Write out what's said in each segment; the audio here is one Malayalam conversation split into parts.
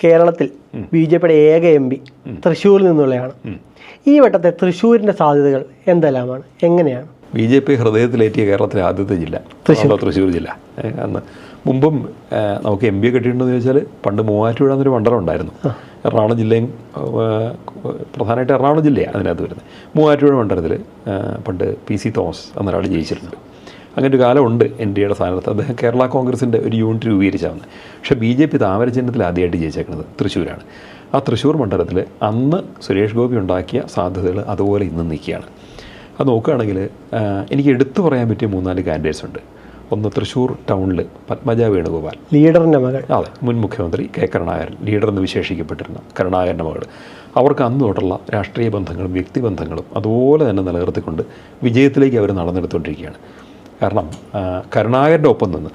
കേരളത്തിൽ ബി.ജെ.പിയുടെ ഏക എം.പി തൃശ്ശൂരിൽ നിന്നുള്ളതാണ്. ഈ വട്ടത്തെ തൃശ്ശൂരിൻ്റെ സാധ്യതകൾ എന്തെല്ലാമാണ്, എങ്ങനെയാണ്? ബി.ജെ.പി ഹൃദയത്തിലേറ്റിയ കേരളത്തിലെ ആദ്യത്തെ ജില്ല തൃശ്ശൂർ ജില്ല. അന്ന് മുമ്പും നമുക്ക് എം.പി കിട്ടിയിട്ടുണ്ടെന്ന് ചോദിച്ചാൽ പണ്ട് മൂവാറ്റുപുഴ എന്നൊരു മണ്ഡലം ഉണ്ടായിരുന്നു. എറണാകുളം ജില്ലയും പ്രധാനമായിട്ട് എറണാകുളം ജില്ലയാണ് അതിനകത്ത് വരുന്നത്. മൂവാറ്റുപുഴ മണ്ഡലത്തിൽ പണ്ട് പി.സി. തോമസ് എന്നൊരാൾ ജയിച്ചിട്ടുണ്ട്. അങ്ങനെ ഒരു കാലമുണ്ട് എൻ.ഡി.എയുടെ സ്ഥാനത്ത്. അദ്ദേഹം കേരള കോൺഗ്രസിൻ്റെ ഒരു യൂണിറ്റ് രൂപീകരിച്ചാണ്. പക്ഷേ ബി.ജെ.പി താമരചിഹ്നത്തിൽ ആദ്യമായിട്ട് ജയിച്ചേക്കുന്നത് തൃശ്ശൂരാണ്. ആ തൃശ്ശൂർ മണ്ഡലത്തിൽ അന്ന് സുരേഷ് ഗോപി ഉണ്ടാക്കിയ സാധ്യതകൾ അതുപോലെ ഇന്നും നിൽക്കുകയാണ്. അത് നോക്കുകയാണെങ്കിൽ എനിക്ക് എടുത്തു പറയാൻ പറ്റിയ 3-4 കാൻഡിഡേറ്റ്സ് ഉണ്ട്. ഒന്ന്, തൃശ്ശൂർ ടൗണിൽ പത്മജ വേണുഗോപാൽ, ലീഡറിൻ്റെ മകൾ. അതെ, മുൻ മുഖ്യമന്ത്രി കെ കരുണാകരൻ, ലീഡറെന്ന് വിശേഷിക്കപ്പെട്ടിരുന്ന കരുണാകരൻ്റെ മകൾ. അവർക്ക് അന്ന് തൊട്ടുള്ള രാഷ്ട്രീയ ബന്ധങ്ങളും വ്യക്തിബന്ധങ്ങളും അതുപോലെ തന്നെ നിലനിർത്തിക്കൊണ്ട് വിജയത്തിലേക്ക് അവർ നടന്നെടുത്തുകൊണ്ടിരിക്കുകയാണ്. കാരണം കരുണാകരൻ്റെ ഒപ്പം നിന്ന്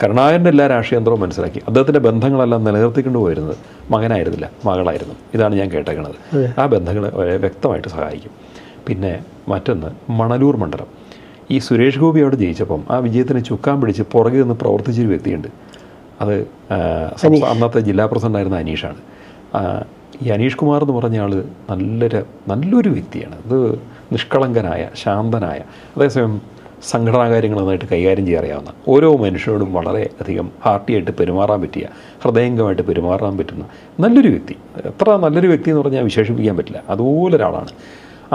കരുണാകരൻ്റെ എല്ലാ രാഷ്ട്രീയതന്ത്രവും മനസ്സിലാക്കി അദ്ദേഹത്തിൻ്റെ ബന്ധങ്ങളെല്ലാം നിലനിർത്തിക്കൊണ്ട് പോയിരുന്നത് മകനായിരുന്നില്ല, മകളായിരുന്നു. ഇതാണ് ഞാൻ കേട്ടേക്കുന്നത്. ആ ബന്ധങ്ങൾ വളരെ വ്യക്തമായിട്ട് സഹായിക്കും. പിന്നെ മറ്റൊന്ന്, മണലൂർ മണ്ഡലം. ഈ സുരേഷ് ഗോപി അവിടെ ജയിച്ചപ്പം ആ വിജയത്തിന് ചുക്കാൻ പിടിച്ച് പുറകെ നിന്ന് പ്രവർത്തിച്ചൊരു വ്യക്തിയുണ്ട്. അത് അന്നത്തെ ജില്ലാ പ്രസിഡൻ്റായിരുന്ന അനീഷാണ്. ഈ അനീഷ് കുമാർ എന്ന് പറഞ്ഞ ആൾ നല്ലൊരു വ്യക്തിയാണ്. അത് നിഷ്കളങ്കനായ, ശാന്തനായ, അതേസമയം സംഘടനാ കാര്യങ്ങൾ നന്നായിട്ട് കൈകാര്യം ചെയ്യാൻ അറിയാവുന്ന, ഓരോ മനുഷ്യരോടും വളരെ അധികം ഹാർട്ടിയായിട്ട് പെരുമാറാൻ പറ്റിയ, ഹൃദയംഗമായിട്ട് പെരുമാറാൻ പറ്റുന്ന നല്ലൊരു വ്യക്തി. എത്ര നല്ലൊരു വ്യക്തി എന്ന് പറഞ്ഞാൽ വിശേഷിപ്പിക്കാൻ പറ്റില്ല, അതുപോലെ ഒരാളാണ്.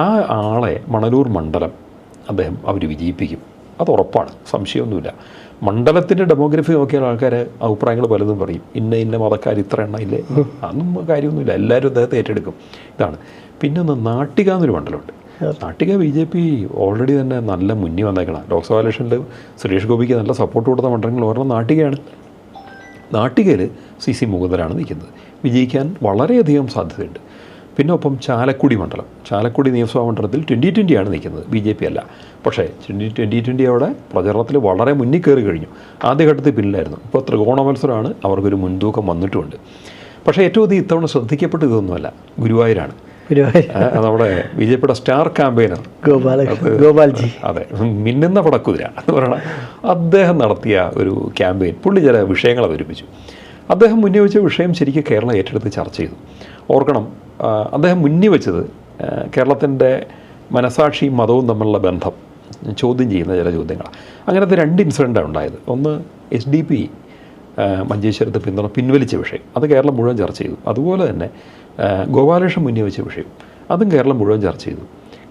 ആ ആളെ മണലൂർ മണ്ഡലം അവർ വിജയിപ്പിക്കും, അത് ഉറപ്പാണ്, സംശയമൊന്നുമില്ല. മണ്ഡലത്തിൻ്റെ ഡെമോഗ്രഫി നോക്കിയാൽ ആൾക്കാർ അഭിപ്രായങ്ങൾ പലതും പറയും. ഇന്ന മതക്കാർ ഇത്ര എണ്ണം ഇല്ലേ, അതൊന്നും കാര്യമൊന്നുമില്ല, എല്ലാവരും അദ്ദേഹത്തെ ഏറ്റെടുക്കും. ഇതാണ്. പിന്നെ ഒന്ന്, നാട്ടിക എന്നൊരു മണ്ഡലമുണ്ട്. നാട്ടിക ബി.ജെ.പി ഓൾറെഡി തന്നെ നല്ല മുന്നിൽ വന്നേക്കണം. ലോക്സഭാ ഇലക്ഷനിൽ സുരേഷ് ഗോപിക്ക് നല്ല സപ്പോർട്ട് കൊടുത്ത മണ്ഡലങ്ങൾ ഒരെണ്ണം നാട്ടികയാണ്. നാട്ടികയിൽ സി മുകുന്ദനാണ് നിൽക്കുന്നത്. വിജയിക്കാൻ വളരെയധികം സാധ്യതയുണ്ട്. പിന്നെ ഒപ്പം ചാലക്കുടി മണ്ഡലം, ചാലക്കുടി നിയമസഭാ മണ്ഡലത്തിൽ 2020 നിൽക്കുന്നത്, ബി.ജെ.പി അല്ല. പക്ഷേ 2020 അവിടെ പ്രചരണത്തിൽ വളരെ മുന്നിൽ കയറി കഴിഞ്ഞു. ആദ്യഘട്ടത്തിൽ പിന്നിലായിരുന്നു. ഇപ്പോൾ ത്രികോണ മത്സരമാണ്, അവർക്കൊരു മുൻതൂക്കം വന്നിട്ടുമുണ്ട്. പക്ഷേ ഏറ്റവും അധികം ഇത്തവണ ശ്രദ്ധിക്കപ്പെട്ട ഇതൊന്നുമല്ല, ഗുരുവായൂരാണ്. നമ്മുടെ ബി.ജെ.പിയുടെ സ്റ്റാർ ക്യാമ്പയിനർ ഗോപാൽജി, അതെ, മിന്നുന്ന പടക്കുതിര എന്ന് പറയണം, അദ്ദേഹം നടത്തിയ ഒരു ക്യാമ്പയിൻ. പുള്ളി ചില വിഷയങ്ങൾ അവതരിപ്പിച്ചു. അദ്ദേഹം മുന്നേ വെച്ച വിഷയം ശരിക്കും കേരളം ഏറ്റെടുത്ത് ചർച്ച ചെയ്തു. ഓർക്കണം, അദ്ദേഹം മുന്നിൽ വെച്ചത് കേരളത്തിൻ്റെ മനസാക്ഷിയും മതവും തമ്മിലുള്ള ബന്ധം ചോദ്യം ചെയ്യുന്ന ചില ചോദ്യങ്ങളാണ്. അങ്ങനത്തെ 2 ഇൻസിഡൻ്റാണ് ഉണ്ടായത്. ഒന്ന്, SDP മഞ്ചേശ്വരത്ത് പിൻവലിച്ച വിഷയം, അത് കേരളം മുഴുവൻ ചർച്ച ചെയ്തു. അതുപോലെ തന്നെ ഗോപാലകൃഷ്ണൻ മുന്നിൽ വെച്ച വിഷയം, അതും കേരളം മുഴുവൻ ചർച്ച ചെയ്തു.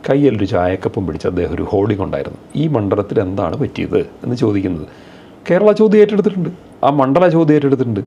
കയ്യിലൊരു ചായക്കപ്പം പിടിച്ച് അദ്ദേഹം ഒരു ഹോർഡിംഗ് ഉണ്ടായിരുന്നു, ഈ മണ്ഡലത്തിൽ എന്താണ് പറ്റിയത് എന്ന് ചോദിക്കുന്നത്. കേരള ചോദ്യം ഏറ്റെടുത്തിട്ടുണ്ട്, ആ മണ്ഡല ചോദ്യം ഏറ്റെടുത്തിട്ടുണ്ട്.